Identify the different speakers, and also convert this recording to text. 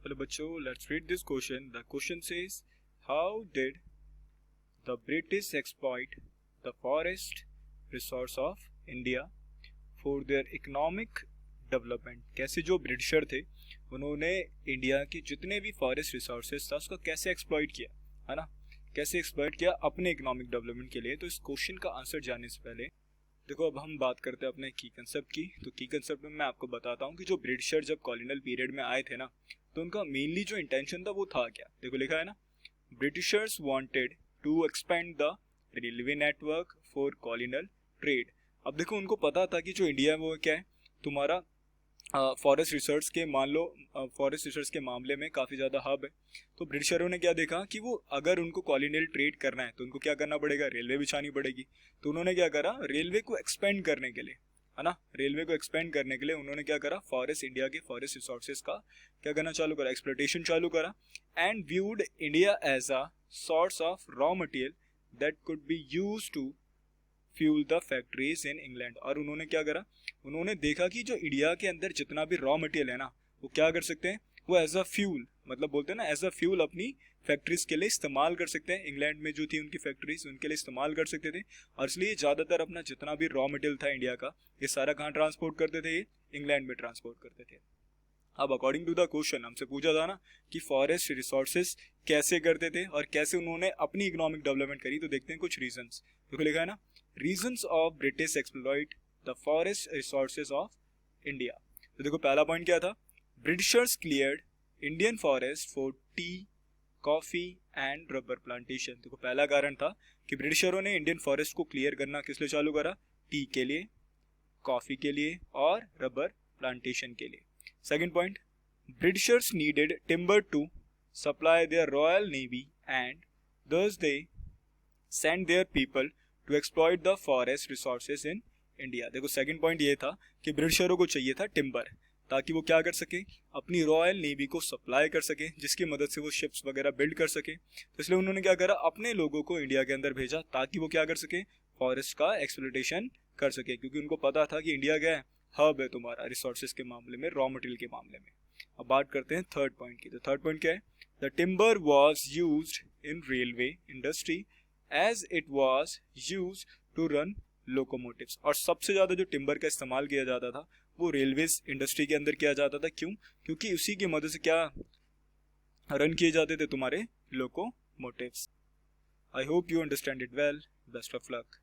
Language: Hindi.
Speaker 1: हेलो बच्चों, let's read this question. The question says, how did the British exploit the forest resource of India for their economic development. कैसे जो ब्रिटिशर थे उन्होंने इंडिया के जितने भी फॉरेस्ट रिसोर्सेज था उसको कैसे एक्सप्लॉइट किया, है ना, कैसे एक्सप्लॉइट किया अपने इकोनॉमिक डेवलपमेंट के लिए. तो इस क्वेश्चन का आंसर जानने से पहले देखो, अब हम बात करते हैं अपने की कंसेप्ट की. तो की कंसेप्ट में मैं आपको बताता हूँ कि जो ब्रिटिशर जब कॉलोनियल पीरियड में आए थे ना, तो उनका मेनली जो इंटेंशन था वो था क्या. देखो लिखा है ना, Britishers wanted to expand the railway network for colonial trade. अब देखो उनको पता था कि जो इंडिया है वो क्या है, तुम्हारा फॉरेस्ट रिसर्च के, मान लो फॉरेस्ट रिसर्च के मामले में काफ़ी ज़्यादा हब है. तो ब्रिटिशरों ने क्या देखा कि वो अगर उनको कॉलोनियल ट्रेड करना है तो उनको क्या करना पड़ेगा, रेलवे बिछानी पड़ेगी. तो उन्होंने क्या करा, रेलवे को एक्सपेंड करने के लिए, है ना, रेलवे को एक्सपेंड करने के लिए उन्होंने क्या करा, फॉरेस्ट, इंडिया के फॉरेस्ट रिसोर्सेज का क्या करना चालू करा, एक्सप्लोटेशन चालू करा. And viewed India as a source of raw material that could be use to fuel the factories in England. और उन्होंने क्या करा, उन्होंने देखा कि जो इंडिया के अंदर जितना भी रॉ मटेरियल है ना, वो क्या कर सकते हैं, वो एज अ फ्यूल, मतलब बोलते हैं ना, एज अ फ्यूल अपनी फैक्ट्रीज के लिए इस्तेमाल कर सकते हैं. इंग्लैंड में जो थी उनकी फैक्ट्रीज, उनके लिए इस्तेमाल कर सकते थे. और इसलिए ज़्यादातर अपना जितना भी रॉ मटेरियल था इंडिया का, ये सारा कहाँ ट्रांसपोर्ट करते थे, ये इंग्लैंड में ट्रांसपोर्ट करते थे. अब अकॉर्डिंग टू द क्वेश्चन हमसे पूछा था ना कि फॉरेस्ट रिसोर्सेज कैसे करते थे और कैसे उन्होंने अपनी इकोनॉमिक डेवलपमेंट करी. तो देखते हैं कुछ रीजंस. देखो लिखा है ना, reasons of British exploit the forest resources of India. तो देखो पहला पॉइंट क्या था, Britishers cleared Indian forest for T, coffee and rubber plantation. देखो पहला कारण था कि ब्रिटिशरों ने इंडियन फॉरेस्ट को क्लियर करना किस लिए चालू करा, टी के लिए, कॉफी के लिए और रबर प्लांटेशन के लिए. Second point, Britishers needed timber to supply their Royal Navy and thus they sent their people to exploit the forest resources in India. देखो सेकंड पॉइंट ये था कि ब्रिटिशरों को चाहिए था टिम्बर, ताकि वो क्या कर सके, अपनी रॉयल नेवी को सप्लाई कर सके, जिसकी मदद से वो शिप्स वगैरह बिल्ड कर सके. तो इसलिए उन्होंने क्या करा, अपने लोगों को इंडिया के अंदर भेजा ताकि वो क्या कर सके, फॉरेस्ट का एक्सप्लोटेशन कर सके. क्योंकि उनको पता था कि इंडिया क्या है, हब है तुम्हारा रिसोर्सेज के मामले में, रॉ मटेरियल के मामले में. अब बात करते हैं थर्ड पॉइंट की. तो थर्ड पॉइंट क्या है, the timber was used in railway industry as it was used to run locomotives. और सबसे ज्यादा जो टिम्बर का इस्तेमाल किया जाता था वो रेलवेज इंडस्ट्री के अंदर किया जाता था. क्यों, क्योंकि उसी की मदद से क्या रन किए जाते थे, तुम्हारे locomotives. I hope you understand it well. Best of luck.